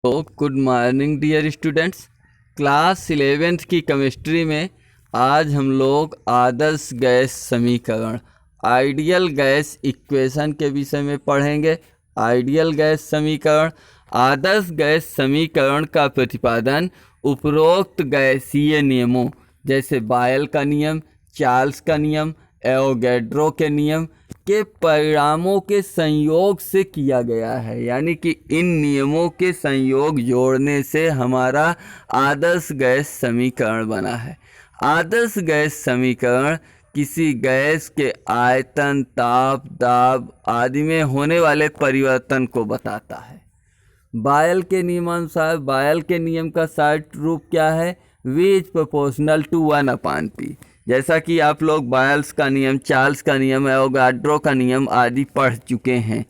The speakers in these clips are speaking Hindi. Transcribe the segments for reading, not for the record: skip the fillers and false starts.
तो good morning dear students. Class 11th की केमिस्ट्री में आज हम लोग आदर्श गैस समीकरण आइडियल गैस इक्वेशन के विषय में पढ़ेंगे। आइडियल गैस समीकरण आदर्श गैस समीकरण का प्रतिपादन उपरोक्त गैसीय नियमों जैसे बायल का नियम, चार्ल्स का नियम, एवोगैड्रो के नियम के परिणामों के संयोग से किया गया है। यानी कि इन नियमों के संयोग जोड़ने से हमारा आदर्श गैस समीकरण बना है। आदर्श गैस समीकरण किसी गैस के आयतन, ताप, दाब आदि में होने वाले परिवर्तन को बताता है। बायल के नियमानुसार बायल के नियम का शॉर्ट रूप क्या है? V is proportional to 1/P। जैसा कि आप लोग बायल्स का नियम, चार्ल्स का नियम, एवोगाड्रो का नियम आदि पढ़ चुके हैं।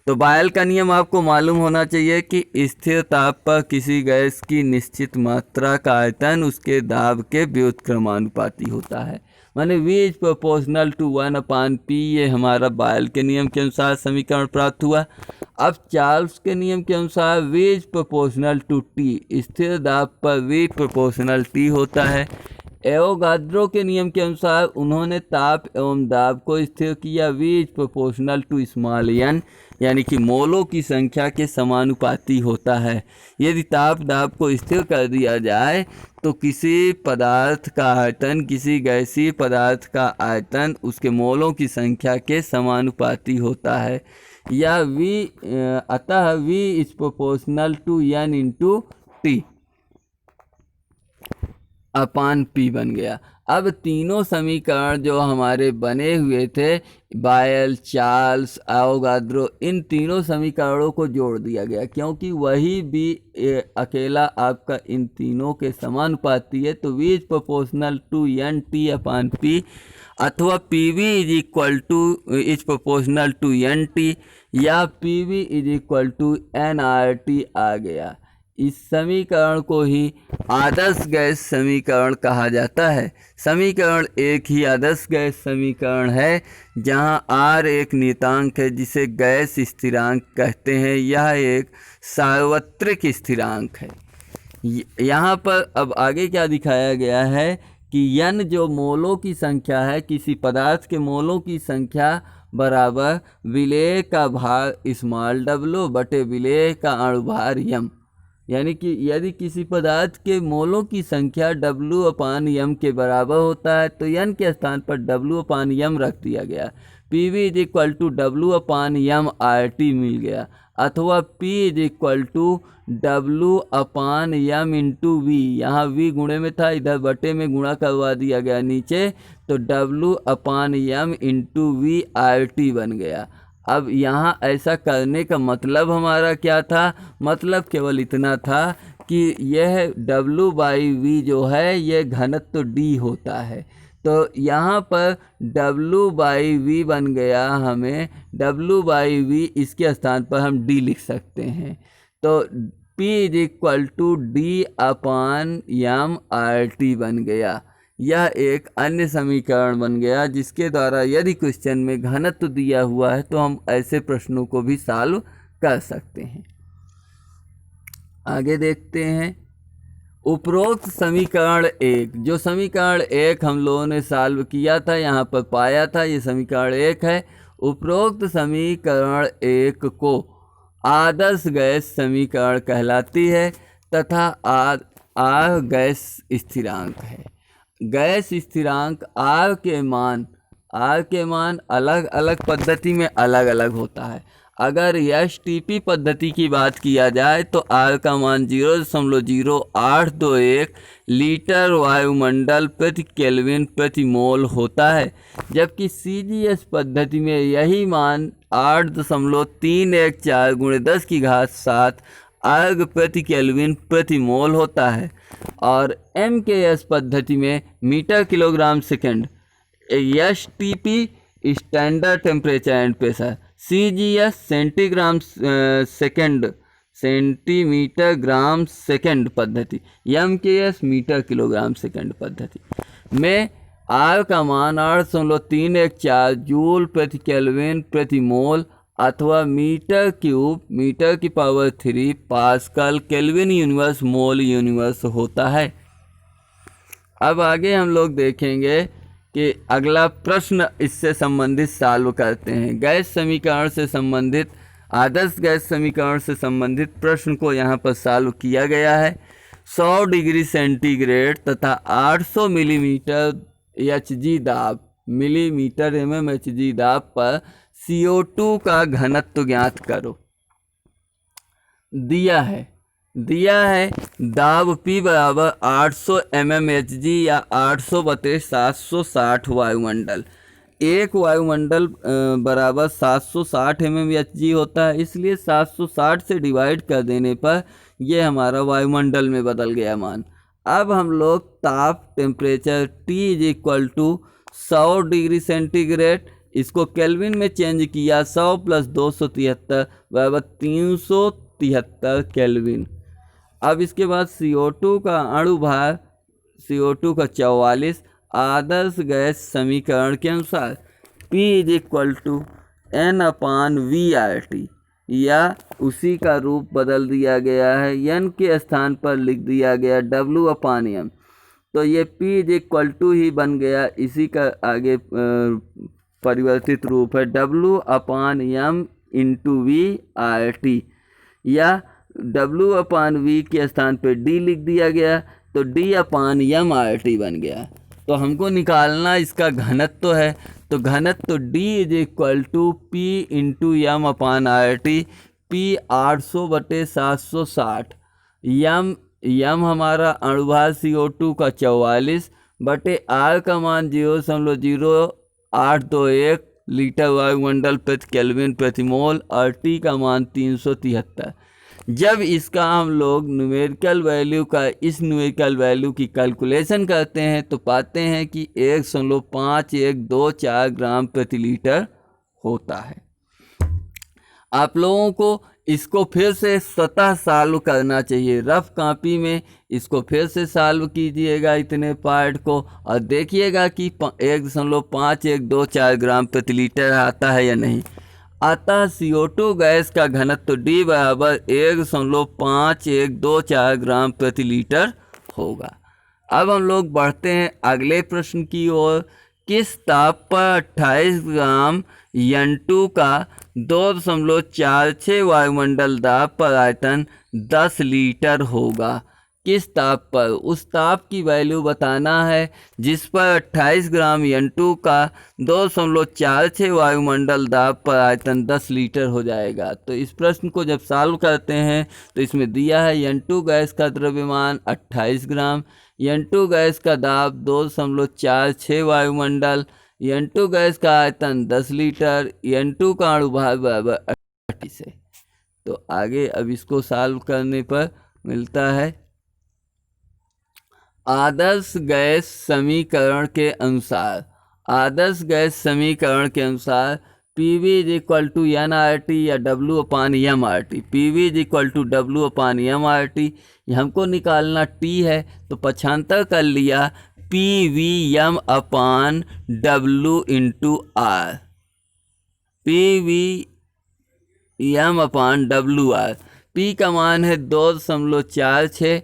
तो बायल का नियम आपको मालूम होना चाहिए कि स्थिर ताप पर किसी गैस की निश्चित मात्रा का आयतन उसके दाब के व्युत्क्रमानुपाती होता है। माने V is proportional to 1/P। ये हमारा बायल के नियम के अनुसार समीकरण प्राप्त हुआ। अब चार्ल्स के नियम के अनुसार V is proportional to T। स्थिर दाब पर V प्रोपोर्शनल T होता है। एवोगाड्रो के नियम के अनुसार उन्होंने ताप एवं दाब को स्थिर किया। V is proportional to small n, यानी कि मोलों की संख्या के समानुपाती होता है। यदि ताप दाब को स्थिर कर दिया जाए तो किसी पदार्थ का आयतन किसी गैसीय पदार्थ का आयतन उसके मोलों की संख्या के समानुपाती होता है, या अतः V is proportional to n into T upon P बन गया। अब तीनों समीकरण जो हमारे बने हुए थे, बायल, चार्ल्स, एवोगाड्रो, इन तीनों समीकरणों को जोड़ दिया गया, क्योंकि वही भी अकेला आपका इन तीनों के समानुपाती है। तो V is proportional to n T upon P अथवा PV is proportional to n T या PV is equal to nRT आ गया। इस समीकरण को ही आदर्श गैस समीकरण कहा जाता है। समीकरण एक ही आदर्श गैस समीकरण है जहां R एक नियतांक है जिसे गैस स्थिरांक कहते हैं। यह एक सार्वत्रिक स्थिरांक है। यहाँ पर अब आगे क्या दिखाया गया है कि n जो मोलों की संख्या है, किसी पदार्थ के मोलों की संख्या बराबर विलेय का भार स्मॉल w बटे विलेय का अणुभार m। यानी कि यदि किसी पदार्थ के मोलों की संख्या W/m के बराबर होता है तो n के स्थान पर W/m रख दिया गया। PV is equal to W/m RT मिल गया, अथवा P is equal to W/m into V। यहाँ V गुणे में था, इधर बटे में गुणा करवा दिया गया नीचे, तो W/m इंटू V RT बन गया। अब यहाँ ऐसा करने का मतलब हमारा क्या था? मतलब केवल इतना था कि यह W/V जो है यह घनत्व D होता है। तो यहाँ पर W/V बन गया, हमें W/V इसके स्थान पर हम D लिख सकते हैं। तो P is equal to D/m RT बन गया। यह एक अन्य समीकरण बन गया जिसके द्वारा यदि क्वेश्चन में घनत्व दिया हुआ है तो हम ऐसे प्रश्नों को भी सॉल्व कर सकते हैं। आगे देखते हैं उपरोक्त समीकरण एक। जो समीकरण एक हम लोगों ने सॉल्व किया था, यहाँ पर पाया था, ये समीकरण एक है। उपरोक्त समीकरण एक को आदर्श गैस समीकरण कहलाती है तथा R गैस स्थिरांक है। गैस स्थिरांक R के मान अलग अलग पद्धति में अलग अलग होता है। अगर STP पद्धति की बात किया जाए तो R का मान 0.0821 लीटर वायुमंडल प्रति केल्विन प्रति मोल होता है, जबकि CGS पद्धति में यही मान 8.314 × 10⁻7 अर्ग प्रति केल्विन प्रति मोल होता है। और MKS पद्धति में metre kilogram second, STP standard temperature and pressure, CGS centimetre gram second पद्धति, MKS मीटर किलोग्राम सेकेंड पद्धति में R का मान 8.314 जूल प्रति केल्विन प्रति मोल अथवा मीटर क्यूब मीटर की पावर 3 पास्कल केल्विन यूनिवर्स मोल यूनिवर्स होता है। अब आगे हम लोग देखेंगे कि अगला प्रश्न इससे संबंधित सॉल्व करते हैं। गैस समीकरण से संबंधित आदर्श गैस समीकरण से संबंधित प्रश्न को यहाँ पर सॉल्व किया गया है। 100 डिग्री सेंटीग्रेड तथा 800 मिलीमीटर एचजी दाब मिलीमीटर एचजी दाब पर CO2 का घनत्व ज्ञात करो। दिया है दाब P बराबर 800 mmHg या 800/760 वायुमंडल। एक वायुमंडल बराबर 760 mmHg होता है, इसलिए 760 से डिवाइड कर देने पर ये हमारा वायुमंडल में बदल गया मान। अब हम लोग ताप टेम्परेचर T = 100 डिग्री सेंटीग्रेड, इसको केल्विन में चेंज किया, 100 + 273 बराबर 373 केल्विन। अब इसके बाद CO2 का अणु भार CO2 का 44। आदर्श गैस समीकरण के अनुसार P = N/VRT या उसी का रूप बदल दिया गया है, N के स्थान पर लिख दिया गया W/M। तो ये P = ही बन गया, इसी का आगे परिवर्तित रूप है W/M × VRT या W/V के स्थान पे D लिख दिया गया, तो D/MRT बन गया। तो हमको निकालना इसका घनत्व है, तो घनत्व D = P × M/RT। P 800/760, यम हमारा अणुभार CO2 का 44 बटे R का मान 0.0821 लीटर वायुमंडल प्रति केल्विन प्रति मोल और T का मान 373। जब इसका हम लोग न्यूमेरिकल वैल्यू का इस न्यूमेरिकल वैल्यू की कैलकुलेशन करते हैं तो पाते हैं कि 1.5124 ग्राम प्रति लीटर होता है। आप लोगों को इसको फिर से स्वतः सॉल्व करना चाहिए। रफ कॉपी में इसको फिर से सॉल्व कीजिएगा इतने पार्ट को और देखिएगा कि 1.5124 ग्राम प्रति लीटर आता है या नहीं। अतः CO2 गैस का घनत्व D बराबर 1.5124 ग्राम प्रति लीटर होगा। अब हम लोग बढ़ते हैं अगले प्रश्न की ओर। किस ताप पर 28 ग्राम N2 का 2.46 वायुमंडल दाब पर आयतन 10 लीटर होगा? किस ताप पर? उस ताप की वैल्यू बताना है जिस पर 28 ग्राम N2 का 2.46 वायुमंडल दाब पर आयतन 10 लीटर हो जाएगा। तो इस प्रश्न को जब सॉल्व करते हैं तो इसमें दिया है N2 गैस का द्रव्यमान 28 ग्राम, N2 गैस का दाब 2.46 वायुमंडल, N2 गैस का आयतन 10 लीटर, N2 का अणुभार बराबर 28 है। तो आगे अब इसको सॉल्व करने पर मिलता है आदर्श गैस समीकरण के अनुसार PV = nRT या W/MRT। PV = W/MRT, हमको निकालना T है तो पक्षांतर कर लिया PVM/W × R। PVM/WR। P का मान है 2.46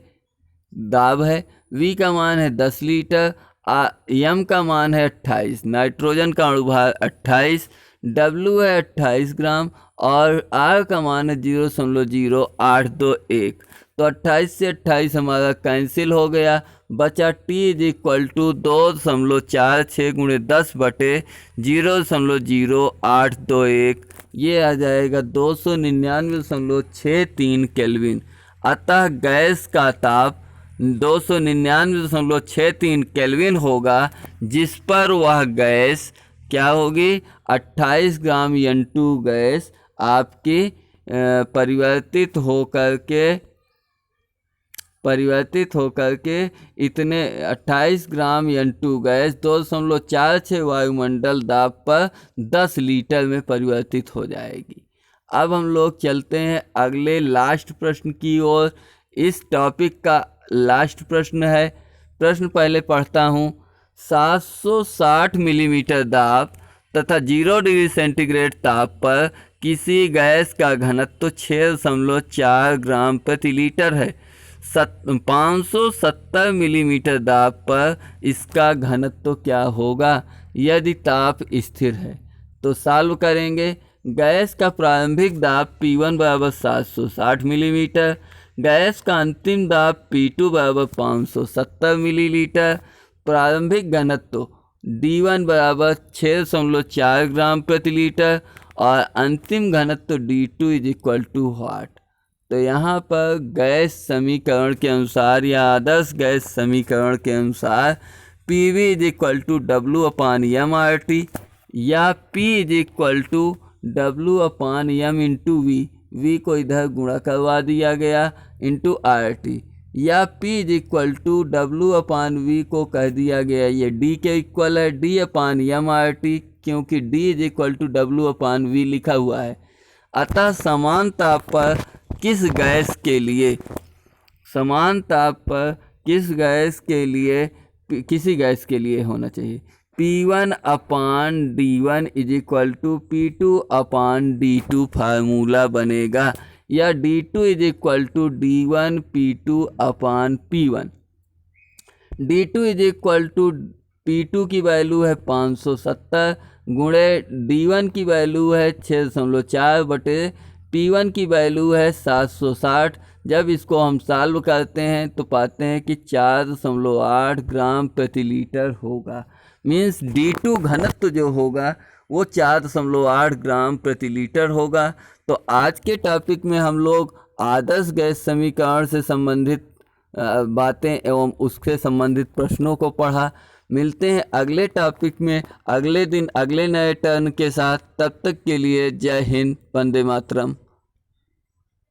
दाब है, V का मान है 10 लीटर, M का मान है 28, नाइट्रोजन का अणुभार 28, W है 28 ग्राम और R का मान है 0.0821। तो 28 से 28 हमारा कैंसिल हो गया, बचा T = 2.46 × 10/0.0821, ये आ जाएगा 299.63 केल्विन। अतः गैस का ताप 299.63 केल्विन होगा, जिस पर वह गैस क्या होगी? 28 ग्राम N2 गैस आपकी परिवर्तित होकर के इतने 28 ग्राम N2 गैस 2.46 वायुमंडल दाब पर 10 लीटर में परिवर्तित हो जाएगी। अब हम लोग चलते हैं अगले लास्ट प्रश्न की ओर। इस टॉपिक का लास्ट प्रश्न है। प्रश्न पहले पढ़ता हूँ। 760 मिलीमीटर दाब तथा 0 डिग्री सेंटीग्रेड ताप पर किसी गैस का घनत्व 6.4 ग्राम प्रति लीटर है, 570 मिलीमीटर दाब पर इसका घनत्व क्या होगा यदि ताप स्थिर है। तो सॉल्व करेंगे। गैस का प्रारंभिक दाब P1 बराबर 760 मिलीमीटर, गैस का अंतिम दाब P2 बराबर 570 मिलीलीटर, प्रारंभिक घनत्व D1 बराबर 6.4 ग्राम प्रति लीटर और अंतिम घनत्व D2 इज इक्वल टू वाट। तो यहाँ पर गैस समीकरण के अनुसार या आदर्श गैस समीकरण के अनुसार PV is equal to W/m/RT या P is equal to W/m into V को इधर गुणा करवा दिया गया इंटू RT, या P is equal to W/V को कह दिया गया ये D के इक्वल है D/m/RT, क्योंकि D is equal to W/V लिखा हुआ है। अतः समान ताप पर किसी गैस के लिए होना चाहिए P1/D1 is equal to P2/D2 formula बनेगा, या D2 is equal to D1 P2/P1। D2 is equal to P2 की वैल्यू है 570 गुणे D1 की वैल्यू है 6.4 बटे P1 की वैल्यू है 760। जब इसको हम सॉल्व करते हैं तो पाते हैं कि 4.8 ग्राम प्रति लीटर होगा। मीन्स D2 घनत्व जो होगा वो 4.8 ग्राम प्रति लीटर होगा। तो आज के टॉपिक में हम लोग आदर्श गैस समीकरण से संबंधित बातें एवं उससे संबंधित प्रश्नों को पढ़ा। मिलते हैं अगले टॉपिक में अगले दिन अगले नए टर्न के साथ। तब तक के लिए जय हिंद, वंदे मातरम।